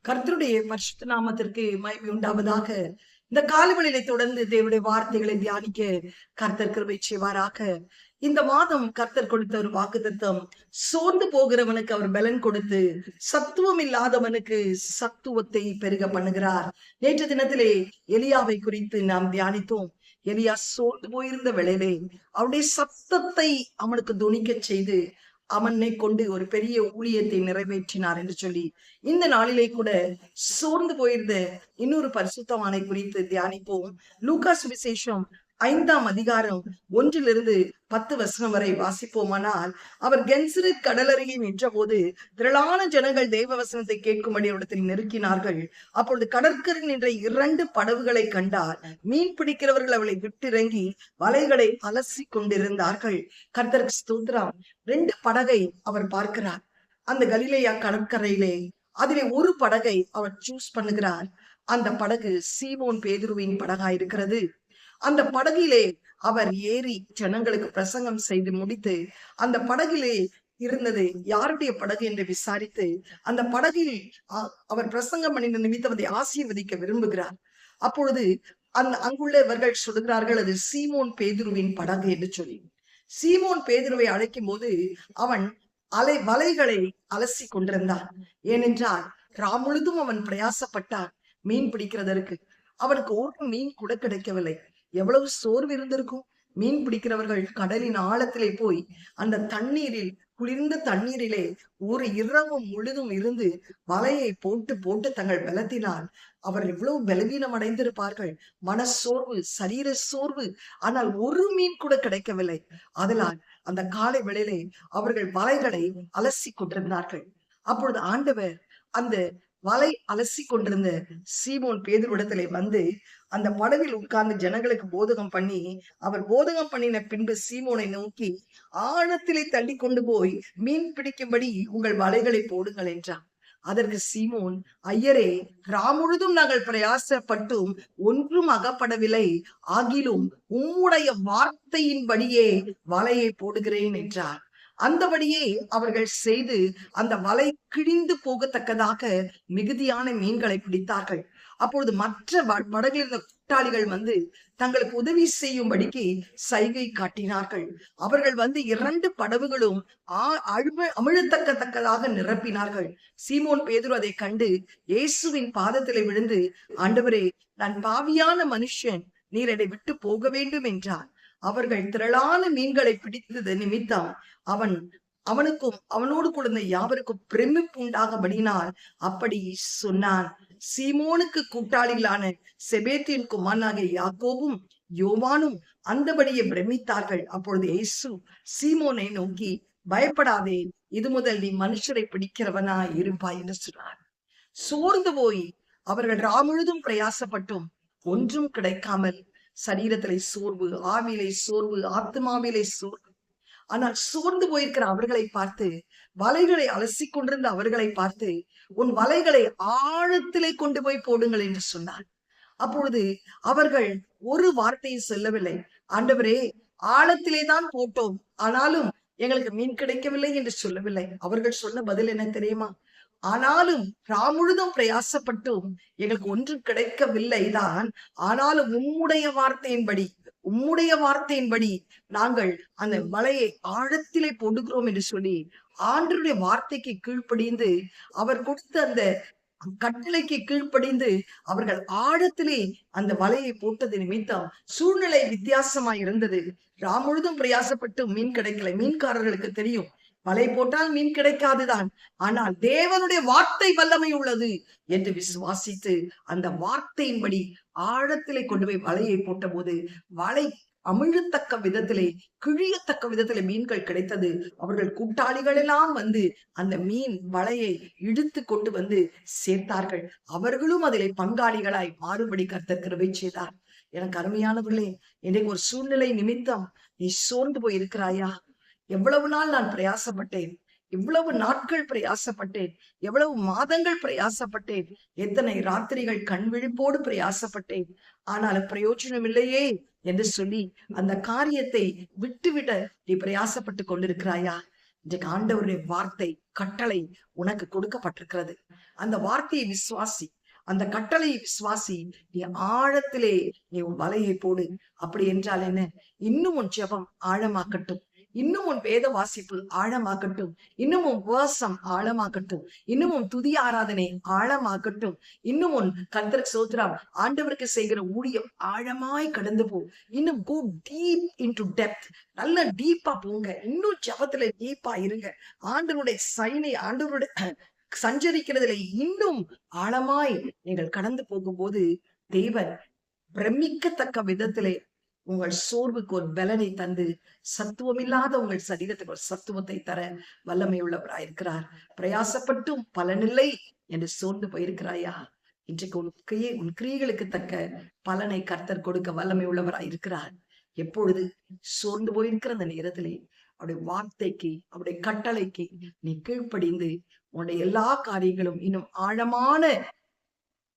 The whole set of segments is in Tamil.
கர்த்தருடைய பரிசுத்த நாமத்திற்கு மகிமை உண்டாவதாக. இந்த காலவெளியை தொடர்ந்து தேவனுடைய வார்த்தைகளை தியானிக்க கர்த்தர் கிருபை செய்வாராக. இந்த மாதம் கர்த்தர் கொடுத்த ஒரு வாக்குத்தத்தம், சோர்ந்து போகிறவனுக்கு அவர் பலன் கொடுத்து சத்துவம் இல்லாதவனுக்கு சத்துவத்தை பெருக பண்ணுகிறார். நேற்று தினத்திலே எலியாவை குறித்து நாம் தியானித்தோம். எலியா சோர்ந்து போயிருந்த வேளையிலே அவருடைய சத்தத்தை அவனுக்கு துணிக்க செய்து அவனை கொண்டு ஒரு பெரிய ஊழியத்தை நிறைவேற்றினார் என்று சொல்லி, இந்த நாளிலே கூட சோர்ந்து போயிருந்த இன்னொரு பரிசுத்தவானை குறித்து தியானிப்போம். லூக்கா சுவிசேஷம் 5ஆம் அதிகாரம் 1-10 வரை வாசிப்போமானால், அவர் கென்சரேத் கடலருகே நின்ற போது திரளான ஜனங்கள் தேவ வசனத்தை கேட்கும்படி இடத்தில் நெருக்கினார்கள். அப்பொழுது கடற்கரை நின்ற 2 படகுகளை கண்டார். மீன் பிடிக்கிறவர்கள் அவளை விட்டிறங்கி வலைகளை அலசி கொண்டிருந்தார்கள். கர்த்தருக்கு ஸ்தோத்திரம். 2 படகை அவர் பார்க்கிறார். அந்த கலிலேயா கடற்கரையிலே அதிலே ஒரு படகை அவர் சூஸ் பண்ணுகிறார். அந்த படகு சீமோன் பேதுருவின் படகா இருக்கிறது. அந்த படகிலே அவர் ஏறி ஜனங்களுக்கு பிரசங்கம் செய்து முடித்து, அந்த படகிலே இருந்தது யாருடைய படகு என்று விசாரித்து, அந்த படகில் அவர் பிரசங்கம் பண்ணின நிமித்தம் அதை ஆசீர்வதிக்க விரும்புகிறார். அப்பொழுது அங்குள்ளவர்கள் சொல்லுகிறார்கள், அது சீமோன் பேதுருவின் படகு என்று சொல்லி. சீமோன் பேதுருவை அழைக்கும் போது அவன் வலைகளை அலசி கொண்டிருந்தான். ஏனென்றால் முழுதும் அவன் பிரயாசப்பட்டான் மீன் பிடிக்கிறதற்கு. அவனுக்கு ஒரு மீன் கூட கிடைக்கவில்லை. எவ்வளவு சோர்வு இருந்திருக்கும். மீன் பிடிக்கிறவர்கள் கடலின் ஆழத்திலே போய் அந்த தண்ணீரில், குளிர்ந்த தண்ணீரிலே ஒரு இரவு முழுதும் இருந்து வலையை போட்டு போட்டு தங்கள் பலத்தினால் அவர் எவ்வளவு பலவீனம் அடைந்திருப்பார்கள். மனசோர்வு, சரீர சோர்வு. ஆனால் ஒரு மீன் கூட கிடைக்கவில்லை. அதனால் அந்த காலை வேளையிலே அவர்கள் வலைகளை அலசி கொண்டிருந்தார்கள். அப்பொழுது ஆண்டவர் அந்த வலை அலசி கொண்டிருந்த சீமோன் பேதுருவிடத்திலே வந்து அந்த படவில் உட்கார்ந்து ஜனங்களுக்கு போதகம் பண்ணி, அவர் போதகம் பண்ணின பின்பு சீமோனை நோக்கி, ஆழத்திலே தள்ளி கொண்டு போய் மீன் பிடிக்கும்படி உங்கள் வலைகளை போடுங்கள் என்றார். அதற்கு சீமோன், ஐயரே, முழுதும் நாங்கள் பிரயாசப்பட்டும் ஒன்றும் அகப்படவில்லை. ஆகிலும் உம்முடைய வார்த்தையின்படியே வலையை போடுகிறேன் என்றார். அந்தபடியே அவர்கள் செய்து அந்த வலை கிழிந்து போகத்தக்கதாக மிகுதியான மீன்களை பிடித்தார்கள். அப்பொழுது மற்ற படகில் இருந்த கூட்டாளிகள் வந்து தங்களுக்கு உதவி செய்யும்படிக்கு சைகை காட்டினார்கள். அவர்கள் வந்து 2 படகுகளும் அமிழத்தக்கதாக நிரப்பினார்கள். சீமோன் பேதுரு அதை கண்டு இயேசுவின் பாதத்திலே விழுந்து, ஆண்டவரே, நான் பாவியான மனுஷன், நீர் என்னை விட்டு போக வேண்டும் என்றார். அவர்கள் திரளான மீன்களை பிடித்தது நிமித்தம் அவனுக்கும் அவனோடு கொடுத்த யாவருக்கும் பிரமிப்பு உண்டாகபடினால் அப்படி சொன்னான். சீமோனுக்கு கூட்டாளிகளான செபேத்தியின் குமாரனாகிய யாக்கோபும் யோவானும் அந்தபடியே பிரமித்தார்கள். அப்பொழுது இயேசு சீமோனை நோக்கி, பயப்படாதே, இது முதல் நீ மனுஷரை பிடிக்கிறவனா இருப்பாய் என்று சொன்னார். சோர்ந்து போய் அவர்கள் முழுதும் பிரயாசப்பட்டும் ஒன்றும் கிடைக்காமல், சரீரத்திலே சோர்வு, ஆவியிலே சோர்வு, ஆத்மாவிலே சோர்வு. ஆனால் சோர்ந்து போயிருக்கிற அவர்களை பார்த்து, வலைகளை அலசி கொண்டிருந்த அவர்களை பார்த்து, உன் வலைகளை ஆழத்திலே கொண்டு போய் போடுங்கள் என்று சொன்னார். அப்பொழுது அவர்கள் ஒரு வார்த்தையை சொல்லவில்லை. ஆண்டவரே, ஆழத்திலே தான் போட்டோம், ஆனாலும் எங்களுக்கு மீன் கிடைக்கவில்லை என்று சொல்லவில்லை. அவர்கள் சொன்ன பதில் என்ன தெரியுமா? ஆனாலும் முழுதும் பிரயாசப்பட்டும் எங்களுக்கு ஒன்றும் கிடைக்கவில்லை தான், ஆனாலும் உம்முடைய வார்த்தையின்படி நாங்கள் அந்த வலையை ஆழத்திலே போடுகிறோம் என்று சொல்லி ஆண்டவருடைய வார்த்தைக்கு கீழ்ப்படிந்து, அவர் கொடுத்த அந்த கட்டளைக்கு கீழ்ப்படிந்து அவர்கள் ஆழத்திலே அந்த வலையை போட்டது நிமித்தம் சூழ்நிலை வித்தியாசமாய் இருந்தது. முழுதும் பிரயாசப்பட்டு மீன் கிடைக்கல. மீன்காரர்களுக்கு தெரியும், வலை போட்டால் மீன் கிடைக்காதுதான், ஆனால் தேவனுடைய வார்த்தை வல்லமை உள்ளது என்று விசுவாசித்து அந்த வார்த்தையின்படி ஆழத்திலே கொண்டு போய் வலையை போட்ட போது வலை அமிழத்தக்க விதத்திலே, கிழியத்தக்க விதத்திலே மீன்கள் கிடைத்தது. அவர்கள் கூட்டாளிகள் எல்லாம் வந்து அந்த மீன் வலையை இழுத்து கொண்டு வந்து சேர்த்தார்கள். அவர்களும் அதிலே பங்காளிகளாய் மாறுபடி கர்த்தர் கிருபை செய்தார். எனக்கு அருமையானவர்களே, இன்றைக்கு ஒரு சூழ்நிலை நிமித்தம் நீ சோர்ந்து போய் இருக்கிறாயா? எவ்வளவு நாள் நான் பிரயாசப்பட்டேன், இவ்வளவு நாட்கள் பிரயாசப்பட்டேன், எவ்வளவு மாதங்கள் பிரயாசப்பட்டேன், எத்தனை ராத்திரிகள் கண் விழிப்போடு பிரயாசப்பட்டேன், ஆனாலும் பிரயோஜனம் இல்லையே என்று சொல்லி அந்த காரியத்தை விட்டுவிட நீ பிரயாசப்பட்டு கொண்டிருக்கிறாயா? இன்றைக்கு ஆண்டவருடைய வார்த்தை, கட்டளை உனக்கு கொடுக்கப்பட்டிருக்கிறது. அந்த வார்த்தையை விசுவாசி, அந்த கட்டளையை விசுவாசி. நீ ஆழத்திலே நீ உன் வலையை போடு. அப்படி என்றால் என்ன? இன்னும் உன் ஜெபம் ஆழமாக்கட்டும், இன்னும் உன் வேத வாசிப்பு ஆழமாக்கட்டும், இன்னும் உன் உபவாசம் ஆழமாக்கட்டும், இன்னும் உன் துதி ஆராதனை ஆழமாக்கட்டும், இன்னும் உன் கர்த்தருக்கு ஸ்தோத்திரம் ஆண்டவருக்கு செய்கிற ஊழியம் ஆழமாய் கடந்து போ. இன்னும் go deep into depth. நல்ல டீப்பா போங்க. இன்னும் ஜெபத்துல டீப்பா இருங்க. ஆண்டவருடைய சைனை, ஆண்டவருடைய சஞ்சரிக்கிறதுல இன்னும் ஆழமாய் நீங்கள் கடந்து போகும்போது தேவன் பிரமிக்கத்தக்க விதத்திலே உங்கள் சோர்வுக்கு ஒரு பலனை தந்து, சத்துவமில்லாத உங்கள் சரீரத்துக்கு ஒரு சத்துவத்தை தர வல்லமை உள்ளவராயிருக்கிறார். பிரயாசப்பட்டும் பலனில்லை என்று சோர்ந்து போயிருக்கிறாயா? இன்றைக்கு உன் கிரியைகளுக்கு தக்க பலனை கர்த்தர் கொடுக்க வல்லமை உள்ளவராயிருக்கிறார். எப்பொழுது சோர்ந்து போயிருக்கிற அந்த நேரத்திலே அவருடைய வார்த்தைக்கு, அவருடைய கட்டளைக்கு நீ கீழ்ப்படிந்து உன்னுடைய எல்லா காரியங்களும் இன்னும் ஆழமான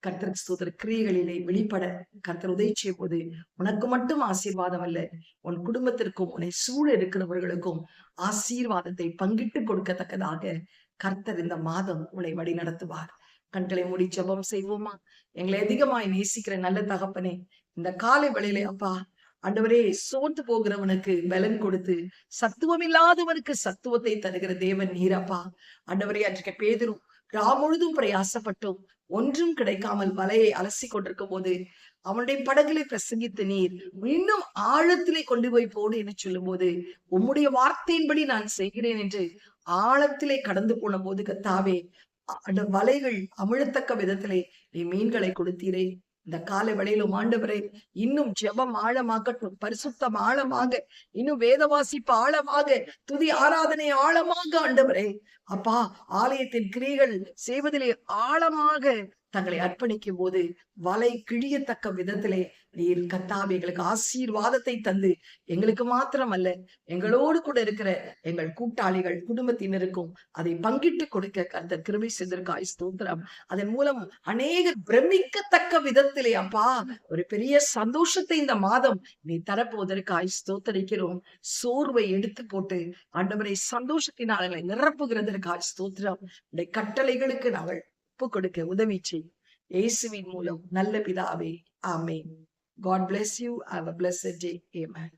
கர்த்தருக்கு ஸ்தோத்திர கிரியைகளிலே வெளிப்பட கர்த்தர் உதவி செய்யும் போது உனக்கு மட்டும் ஆசீர்வாதம் அல்ல, உன் குடும்பத்திற்கும் உன்னை சூழ இருக்கிறவர்களுக்கும் ஆசீர்வாதத்தை பங்கிட்டு கொடுக்கத்தக்கதாக கர்த்தர் இந்த மாதம் உன்னை வழி நடத்துவார். கண்களை மூடி ஜெபம் செய்வோமா? எங்களை அதிகமாய் நேசிக்கிற நல்ல தகப்பனே, இந்த காலை வேளையிலே அப்பா ஆண்டவரே, சோர்ந்து போகிறவனுக்கு பலன் கொடுத்து சத்துவம் இல்லாதவனுக்கு சத்துவத்தை தருகிற தேவன் நீரப்பா. ஆண்டவரே, அன்றைக்கு பேதுரு முழுதும் பிரயாசப்பட்டும் ஒன்றும் கிடைக்காமல் வலையை அலசி கொண்டிருக்கும் போது அவனுடைய படகுகளை பிரசங்கித்து நீர் இன்னும் ஆழத்திலே கொண்டு போய் போடு என்று சொல்லும் போது, உம்முடைய வார்த்தையின்படி நான் செய்கிறேன் என்று ஆழத்திலே கடந்து போன போது கர்த்தாவே, அந்த வலைகள் அமிழத்தக்க விதத்திலே நீ மீன்களை கொடுத்தீரே. இந்த காலை வேளையிலும் ஆண்டவரே, இன்னும் ஜெபம் ஆழமாகட்டும், பரிசுத்தம் ஆழமாக, இன்னும் வேத வாசிப்பு ஆழமாக, துதி ஆராதனை ஆழமாக ஆண்டவரே அப்பா, ஆலயத்தின் கிரியைகள் செய்வதிலே ஆழமாக தங்களை அர்ப்பணிக்கும் போது வலை கிழியத்தக்க விதத்திலே நீர் கர்த்தாவே எங்களுக்கு ஆசீர்வாதத்தை தந்து, எங்களுக்கு மாத்திரம் அல்ல, எங்களோடு கூட இருக்கிற எங்கள் கூட்டாளிகள் குடும்பத்தினருக்கும் அதை பங்கிட்டு கொடுக்க கர்த்தர் கிருபை செய்திருக்காய் ஸ்தோத்திரம். அதன் மூலம் அநேகர் பிரமிக்கத்தக்க விதத்திலே அப்பா ஒரு பெரிய சந்தோஷத்தை இந்த மாதம் நீ தரப்போவதற்காய் ஸ்தோத்தரிக்கிறோம். சோர்வை எடுத்து போட்டு ஆண்டவரை சந்தோஷத்தினால் எங்களை நிரப்புகிறதற்காய் ஸ்தோத்திரம். இந்த கட்டளைகளுக்கு நாங்கள் ஒப்பு கொடுக்க உதவி செய். இயேசுவின் மூலம் நல்ல பிதாவே, ஆமென். God bless you. Have a blessed day. Amen.